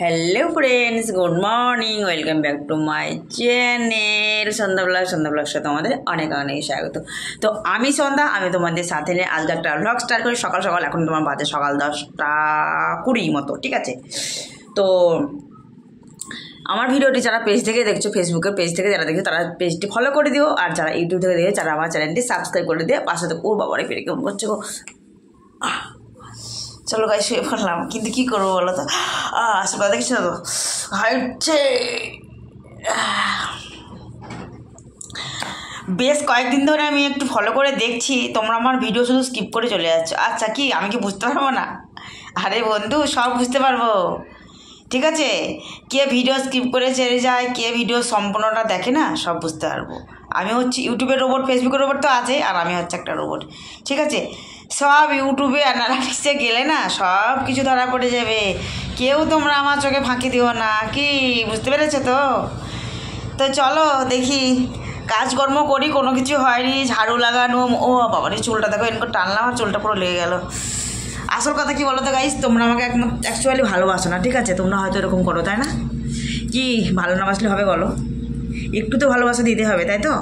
Hello friends, good morning, welcome back to my channel Sandhya blog সাথে আমাদের অনেক অনেক স্বাগত। তো আমি সন্ধ্যা, আমি তোমাদের সাথে নিয়ে আজকে একটা ব্লগ স্টার্ট করি সকাল সকাল। এখন তোমার বাজে সকাল 10:20 মতো, ঠিক আছে? তো আমার ভিডিওটি যারা পেজ থেকে দেখছো, ফেসবুকের পেজ থেকে যারা দেখছো তারা পেজটি ফলো করে দিও, আর যারা ইউটিউব থেকে দেখো তারা আমার চ্যানেলটি সাবস্ক্রাইব করে দিয়ে পাশে তো ও বাবারে ফিরে কেমন করছে গো। চলো গাই শুয়ে পড়লাম, কিন্তু কী করবো বলো তো, আশেপাশে দেখছি তো হাইটছে। বেশ কয়েকদিন ধরে আমি একটু ফলো করে দেখছি, তোমরা আমার ভিডিও শুধু স্কিপ করে চলে যাচ্ছ। আচ্ছা, কি আমি কি বুঝতে পারবো না? আরে বন্ধু, সব বুঝতে পারবো, ঠিক আছে? কে ভিডিও স্কিপ করে চলে যায়, কে ভিডিও সম্পূর্ণটা দেখে না, সব বুঝতে পারবো। আমি হচ্ছে ইউটিউবের রোবট, ফেসবুকের রোবট তো আছে, আর আমি হচ্ছে একটা রোবট, ঠিক আছে? সব ইউটিউবে অ্যানালাইসিসে গেলে না সব কিছু ধরা পড়ে যাবে। কেউ তোমরা আমার চোখে ফাঁকি দিও না, কি বুঝতে পেরেছো তো? তো চলো দেখি, কাজকর্ম করি, কোনো কিছু হয়নি। ঝাড়ু লাগানো, ও বাবারে চুলটা দেখো, এরকম টানলাম আর চুলটা পুরো লেগে গেল। আসল কথা কি বলো তো গাইস, তোমরা আমাকে অ্যাকচুয়ালি ভালোবাসো না, ঠিক আছে? তোমরা হয়তো এরকম করো, তাই না? কি ভালো না বাসলে হবে বলো? একটু তো ভালোবাসা দিতে হবে, তাই তো?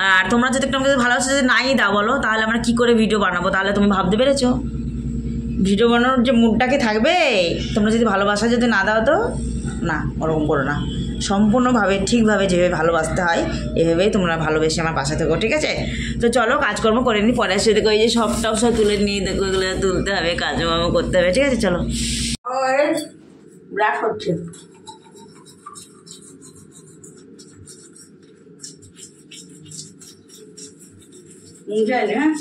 আর তোমরা যদি একটু আমাকে ভালোবাসা যদি নাই দাও বলো, তাহলে আমরা কী করে ভিডিও বানাবো? তাহলে তুমি ভাবতে পেরেছো ভিডিও বানানোর যে মুডটাকে থাকবে? তোমরা যদি ভালোবাসা যদি না দাও তো না, ওরকম করো না। সম্পূর্ণভাবে ঠিকভাবে যেভাবে ভালোবাসতে হয় এভাবেই তোমরা ভালোবেসে আমার পাশে থেকো, ঠিক আছে? তো চলো কাজকর্ম করে নিই, পরে এসে দেখো এই যে সব তুলে নিয়ে দেখো, এগুলো তুলতে হবে, কাজকর্ম করতে হবে, ঠিক আছে? চলো। ব্রাশ করছে, হ্যাঁ।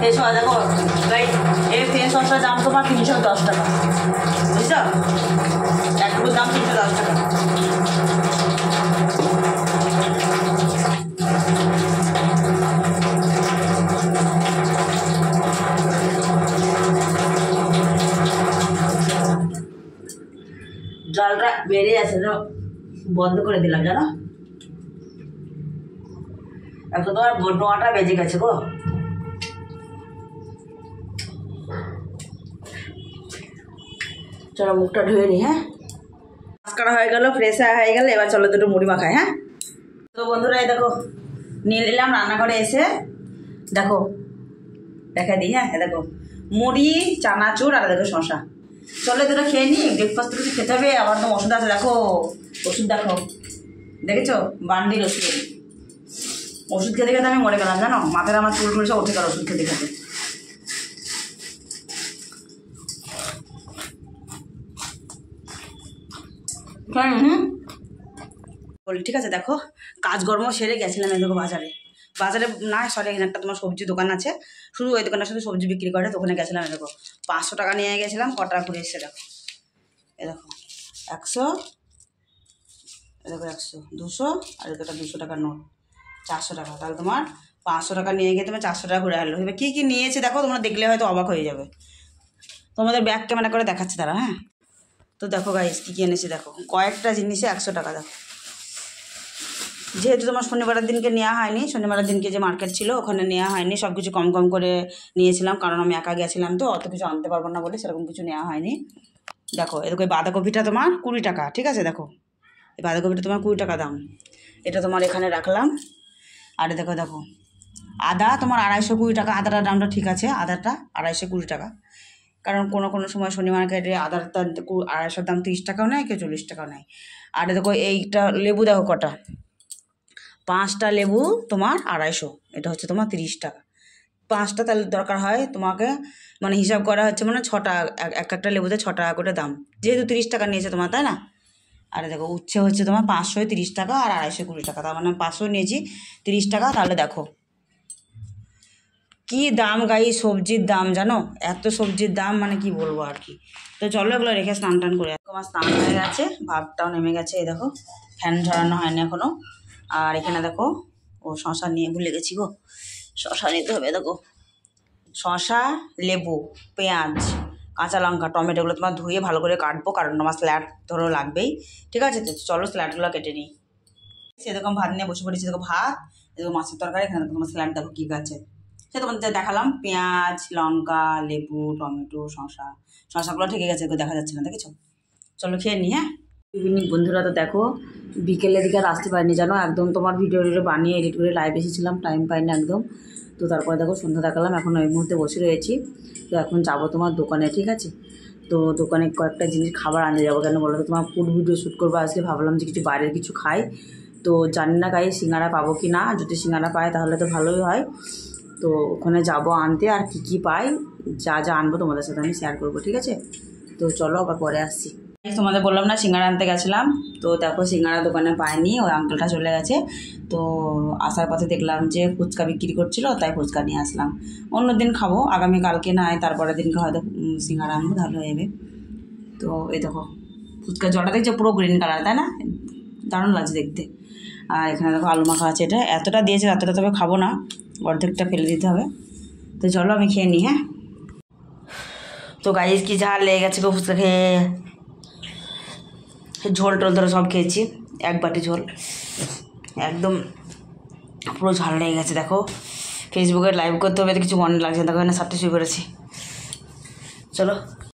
ফেস ওয়াশ দেখো ভাই, এই ফেস ওয়াশটার দাম তোমার 310 টাকা, বুঝছো? একটুকুর দাম 310 টাকা। জলটা বেড়ে আছে, বন্ধ করে দিলাম, জানো? এখন তোমার 9টা বেজে গেছে গো। চলো মুখটা ধুয়ে নি, হ্যাঁ? মাস্কারা হয়ে গেল, ফ্রেশ হয়ে গেল, এবার চলো দুটো মুড়ি মাখাই, হ্যাঁ? তো বন্ধুরা এই দেখো নিয়ে নিলাম রান্নাঘরে এসে, দেখো দেখা দিই, হ্যাঁ? দেখো মুড়ি, চানাচুর, আর দেখো শশা। চলো দুটো খেয়ে নিই, ব্রেকফাস্ট কিছু খেতে হবে। আবার তো ওষুধ আছে, দেখো ওষুধ, দেখো দেখেছো বান্ডিল ওষুধ। ওষুধ খেতে খেতে আমি মরে গেলাম, জানো? মাথায় আমার চুল টুল সব উঠে গেল ওষুধ খেতে খেতে। ঠিক আছে, দেখো কাজকর্ম সেরে গেছিলাম এই দেখো বাজারে। না সরি, এখানে একটা তোমার সবজি দোকান আছে, শুধু ওই দোকানের সাথে সবজি বিক্রি করে, তো ওখানে গেছিলাম। দেখো 500 টাকা নিয়ে গেছিলাম, ক টাকা করে এসে দেখো, এ দেখো 100, এ দেখো 100, 200, আর এটা 200 টাকার নোট, 400 টাকা। তাহলে তোমার 500 টাকা নিয়ে গিয়ে তোমার 400 টাকা ঘুরে আসলো। এবার কী কী নিয়েছে দেখো, তোমরা দেখলে হয়তো অবাক হয়ে যাবে। তোমাদের ব্যাগ ক্যামেরা করে দেখাচ্ছে তারা, হ্যাঁ? তো দেখো গাইস কী কী এনেছে, দেখো কয়েকটা জিনিসে 100 টাকা। দেখো যেহেতু তোমার শনিবারের দিনকে নেওয়া হয়নি, শনিবারের দিনকে যে মার্কেট ছিল ওখানে নেওয়া হয়নি, সব কিছু কম কম করে নিয়েছিলাম, কারণ আমি একা গেছিলাম তো, অত কিছু আনতে পারবো না বলে সেরকম কিছু নেওয়া হয়নি। দেখো এরকম বাঁধাকপিটা তোমার 20 টাকা, ঠিক আছে? দেখো এই বাঁধাকপিটা তোমার 20 টাকা দাম, এটা তোমার এখানে রাখলাম। আর দেখো দেখো আদা তোমার 220 টাকা, আদাটার দামটা ঠিক আছে, আদাটা 220 টাকা, কারণ কোনো কোনো সময় শনি মার্কেটে আদারটা 250 দাম 30 টাকাও নেয়, কেউ 40 টাকাও নেয়। আর দেখো এইটা লেবু, দেখো কটা, 5টা লেবু তোমার 250, এটা হচ্ছে তোমার 30 টাকা। 5টা তাহলে দরকার হয় তোমাকে, মানে হিসাব করা হচ্ছে মানে 6টা, এক একটা লেবুতে 6 টাকা করে দাম, যেহেতু 30 টাকা নিয়েছে তোমার, তাই না? আর দেখো উচ্ছে হচ্ছে তোমার 530 টাকা আর 220 টাকা, তার মানে 500 নিয়েছি 30 টাকা। তাহলে দেখো কি দাম গাই সবজির দাম জানো, এত সবজির দাম মানে কি বলবো আর কি। তো চলো এগুলো রেখে স্নান টান করে, আমার স্নান হয়ে গেছে, ভাতটাও নেমে গেছে। এই দেখো ফ্যান ঝরানো হয়নি এখনও। আর এখানে দেখো ও শশা নিয়ে ভুলে গেছি গো, শশা নিতে হবে। দেখো শশা, লেবু, পেঁয়াজ, কাঁচা লঙ্কা, টমেটো, এগুলো তোমার ধুয়ে ভালো করে কাটবো, কারণ আমার স্যালাড ধরো লাগবেই। ঠিক আছে, তো চলো স্যালাডগুলো কেটে নিই। সেরকম ভাত নিয়ে বসে পড়েছি। দেখো ভাত, দেখো মাছের তরকারি, এখানে দেখো তোমার স্যালাড দেখো কী আছে। সে তোমাদের দেখালাম পেঁয়াজ, লঙ্কা, লেবু, টমেটো, শশাগুলো ঠিক আছে, দেখা যাচ্ছে না, দেখেছো। চলো খেয়ে নিই। হ্যাঁ ইভিনিং বন্ধুরা, তো দেখো বিকেলের দিকে আর আসতে পারিনি জানো, একদম তোমার ভিডিও বানিয়ে এডিট করে লাইভ এসেছিলাম, টাইম পাইনি একদম। তো তারপরে দেখো সন্ধ্যা দেখালাম, এখন ওই মুহূর্তে বসে রয়েছি। তো এখন যাবো তোমার দোকানে, ঠিক আছে। তো দোকানে কয়েকটা জিনিস খাবার আনতে যাবো, কেন বলো তো, তোমার ফুড ভিডিও শ্যুট করবো আজকে, ভাবলাম যে কিছু বাইরের কিছু খাই। তো জানি না গায়ে সিঙ্গারা পাবো কি না, যদি সিঙ্গারা পাই তাহলে তো ভালোই হয়। তো ওখানে যাবো আনতে, আর কী পাই যা যা আনবো তোমাদের সাথে আমি শেয়ার করবো, ঠিক আছে। তো চলো আবার পরে আসছি। তোমাদের বললাম না সিঙ্গারা আনতে গেছিলাম, তো দেখো সিঙ্গারা দোকানে পাইনি, ওই আঙ্কেলটা চলে গেছে। তো আসার পথে দেখলাম যে ফুচকা বিক্রি করছিল, তাই ফুচকা নিয়ে আসলাম। অন্য দিন খাবো, আগামীকালকে নয় তারপরের দিনকে হয়তো সিঙ্গারা আনবো, তাহলে হয়ে যাবে। তো এই দেখো ফুচকা জলটা দেখছো পুরো গ্রিন কালার, তাই না, দারুণ লাগছে দেখতে। আর এখানে দেখো আলু মাখা আছে, এটা এতটা দিয়েছে, এতটা তবে খাবো না, অর্ধেকটা ফেলে দিতে হবে। তো চলো আমি খেয়ে নিই। হ্যাঁ তো গাইস কি ঝাল লেগে গেছে গো ফুচকা খেয়ে, ঝোল টোল ধরে সব খেয়েছি, এক বাটি ঝোল, একদম পুরো ঝাল লেগে গেছে। দেখো ফেসবুকে লাইভ করতে হবে, কিছু মনে লাগছে, দেখো এখানে সাথে শুয়ে করেছি। চলো